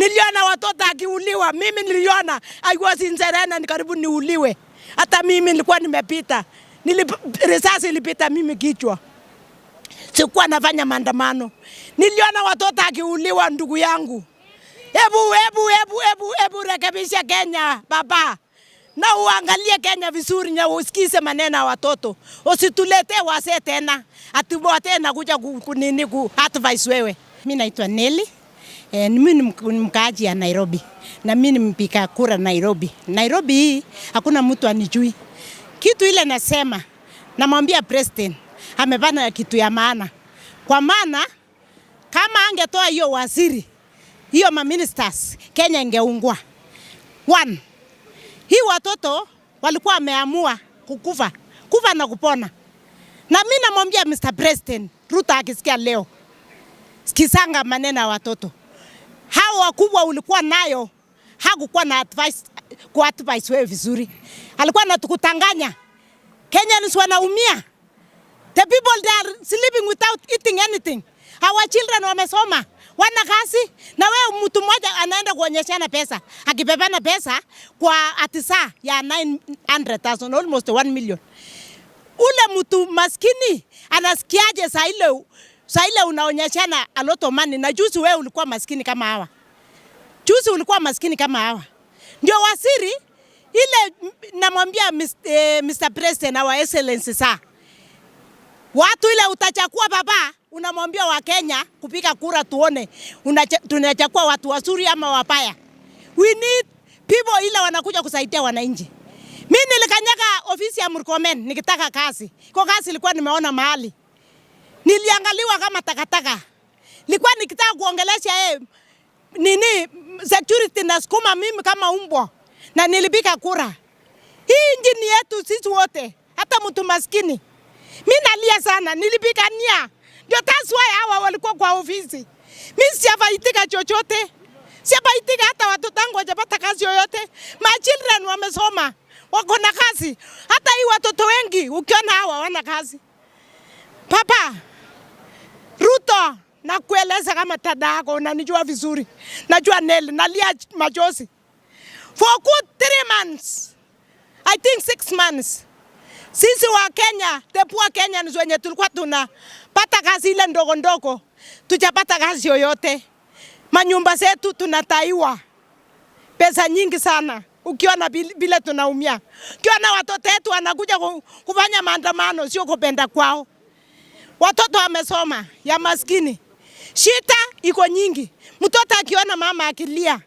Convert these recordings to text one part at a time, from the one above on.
Niliona watoto akiuliwa. Mimi niliona I was in Serena ni karibu niuliwe. Hata mimi nilikuwa nimepita. Risasi ilipita mimi kichwa. Sikuwa nafanya maandamano. Niliona watoto akiuliwa ndugu yangu. Ebu rekebisha Kenya baba. Na uangalie Kenya vizuri na usikize maneno ya watoto. Usitulete wase tena. Atibote na kuja kunini ku advice wewe. Mimi naitwa Nelly. Mimi ni mkaaji ya Nairobi. Na mimi ni mpiga kura Nairobi. Nairobi hii hakuna mtu anijui. Kitu ile nasema namwambia president amefanya kitu ya maana. Kwa maana kama angetoa hiyo waziri, hiyo ministers, Kenya ingeungua. One, hii watoto walikuwa wameamua kufa na kupona. Na mimi namwambia Mr. President, Ruto akisikia leo, sikizanga maneno ya watoto. Hao wakubwa ulikuwa nayo, hakukuwa na advice wewe vizuri. Alikuwa anatukutanganya. Kenyans wanaumia. The people they are sleeping without eating anything. Our children wamesoma, wana kazi, na wewe mtu mmoja anaenda kuonyeshana pesa. Akibebana pesa kwa atisa ya 900,000, almost 1 million. Ule mtu maskini anasikiaje saa ile unaonyeshana a lot of money, na juzi wewe ulikuwa maskini kama hawa. Juzi ulikuwa maskini kama hawa. Ndio waziri ile namwambia Mr. President our excellency sir. Watu ile utachakua baba, unamwambia wa Kenya kupiga kura tuone tunachakua watu wazuri ama wabaya. We need people ile wanakuja kusaidia wananchi. Mimi nilikanyaga ofisi ya Murkomen nikitaka kazi. Kwa kazi ilikuwa nimeona mahali. Niliangaliwa kama takataka. Nilikuwa nikitaka kuongelesha nini security na sukuma mimi kama umbwa. Na nilipiga kura. Hii nchi ni yetu sisi wote, hata mtu maskini. Mimi nalia sana, nilipigania. Ndio that's why hawa walikuwa kwa ofisi. Mimi sijafaitika chochote. Sijafaitika hata watoto wangu hawajapata kazi yoyote. My children wamesoma, wako na kazi. Hata hii watoto wengi ukiona hawa wana kazi. Papa Ruto, nakueleza kama dada yako unanijua vizuri. Najua Nelly, nalia machozi. For good 3 months, I think 6 months, sisi wa Kenya, the poor Kenyans wenye tulikuwa tunapata kazi ile ndogo ndogo, tujapata kazi yoyote. Manyumba zetu tunataiwa pesa nyingi sana. Ukiona bila tunaumia. Ukiona watoto wetu wanakuja kufanya maandamano, sio kupenda kwao. Watoto wamesoma ya maskini. Shida iko nyingi. Mtoto akiona mama akilia,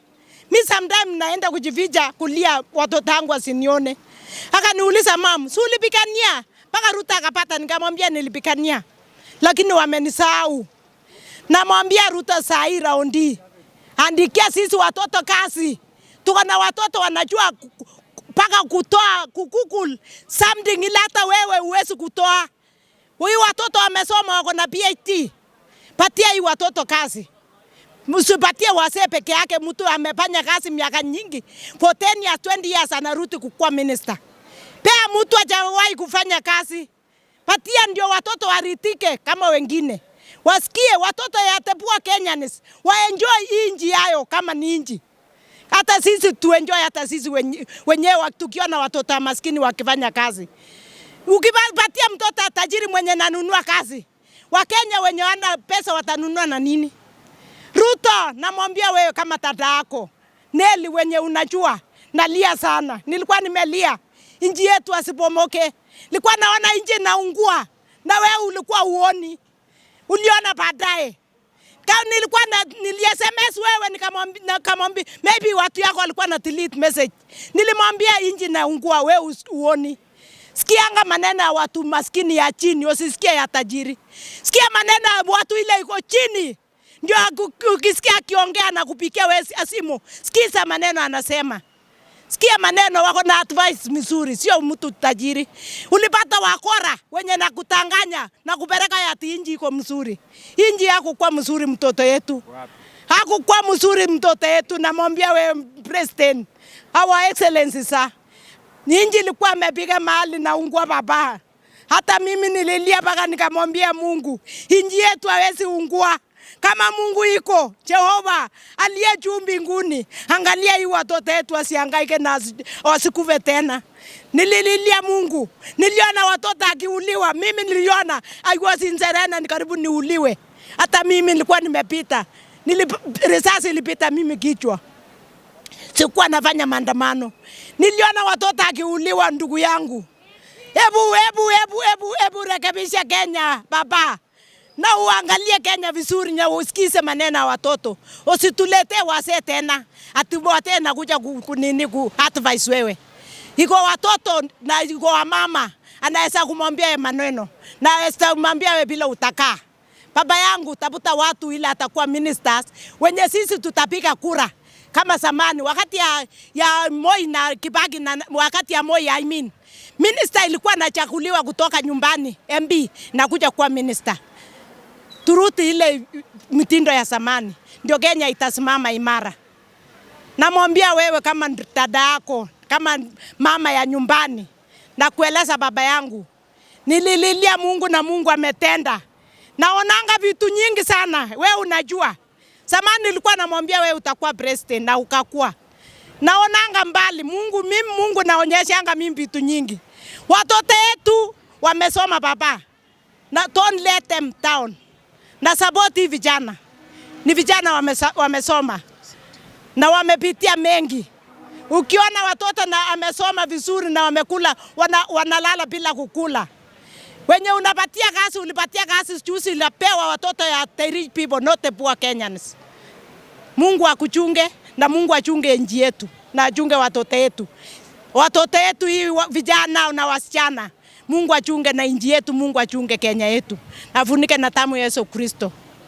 mimi sometimes naenda kujificha kulia watoto wangu wasinione. Akaniuliza mama, "Si ulipigania?" Mpaka Ruto akapata, nikamwambia nilipigania. Lakini wamenisahau. Namwambia Ruto saa hii raundi, andikia sisi watoto kazi. Tuko na watoto wanajua mpaka kutoa Google something ile hata wewe huwezi kutoa. Huyu watoto wamesoma wako na PhD. Patia hii watoto kazi. Msipatie wazee peke yake, mtu amefanya kazi miaka nyingi. For 10 years, 20 years anarudi kukuwa minister. Pea mtu hajawahi kufanya kazi. Patia ndio watoto waritike kama wengine. Wasikie watoto ya tepua Kenyans, waenjoy hii nchi yao kama ni nchi. Hata sisi tuenjoy, hata sisi wenyewe tukiona watoto maskini wakifanya kazi. Ukipatia mtoto tajiri mwenye nanunua kazi, Wakenya wenye wana pesa watanunua na nini? Ruto, namwambia wewe kama dada yako Nelly, wenye unajua nalia sana. Nilikuwa nimelia nchi yetu asipomoke. Nilikuwa naona nchi inaungua na wewe ulikuwa uoni. Uliona baadaye. Kama nili-SMS wewe nikamwambia maybe watu yako walikuwa na delete message. Nilimwambia nchi inaungua wewe uoni. Sikianga maneno ya watu maskini ya chini, usisikie ya tajiri. Sikia maneno ya watu ile iko chini. Ndio ukisikia akiongea na kupikia wewe simu, sikiza maneno anasema. Sikia maneno, wako na advice mzuri, sio mtu tajiri. Ulipata wakora wenye na kutanganya na kupeleka ya inji iko mzuri. Inji yako kwa mzuri mtoto yetu. Hakukuwa mzuri mtoto yetu, namwambia wewe president, our excellency sir. Inji ilikuwa amepiga mahali na ungua baba. Hata mimi nililia mpaka nikamwambia Mungu, inji yetu hawezi ungua. kama Mungu iko, Jehova aliye juu mbinguni, angalia hii watoto wetu wasihangaike na wasikufe tena. Nilililia Mungu, niliona watoto akiuliwa, mimi niliona I was in Serena ni karibu niuliwe. Hata mimi nilikuwa nimepita, risasi ilipita mimi kichwa. Sikuwa nafanya maandamano. Niliona watoto akiuliwa ndugu yangu. Ebu rekebisha Kenya baba. Na uangalie Kenya vizuri na usikize maneno ya watoto. Usituletee wazee tena. Ati wote na kuja ku advise wewe. Iko watoto na iko mama anaweza kumwambia maneno. Na anaweza kumwambia wewe bila utakaa. Baba yangu tafuta watu ili atakuwa ministers wenye sisi tutapiga kura. Kama zamani wakati ya Moi na Kibaki na wakati ya Moi minister ilikuwa anachaguliwa kutoka nyumbani MB na kuja kuwa minister. Turuti ile mitindo ya zamani ndio Kenya itasimama imara. Namwambia wewe kama dada yako, kama mama ya nyumbani, na kueleza baba yangu, nilililia Mungu na Mungu ametenda. Naonanga vitu nyingi sana, wewe unajua. Zamani nilikuwa namwambia wewe utakuwa president na ukakuwa. Naonanga mbali, Mungu naonyeshanga mimi vitu nyingi. Watoto wetu wamesoma baba. Na don't let them down. Na support vijana. Ni vijana wamesoma. Na wamepitia mengi. Ukiona watoto na amesoma vizuri na wamekula, wanalala bila kukula. Wenye unapatia kazi, ulipatia kazi juzi ilipewa watoto ya the rich people, not the poor Kenyans. Mungu akuchunge na Mungu achunge nchi yetu na achunge watoto wetu. Watoto wetu hii vijana na wasichana. Mungu achunge na nchi yetu, Mungu achunge Kenya yetu. Afunike na damu ya Yesu Kristo.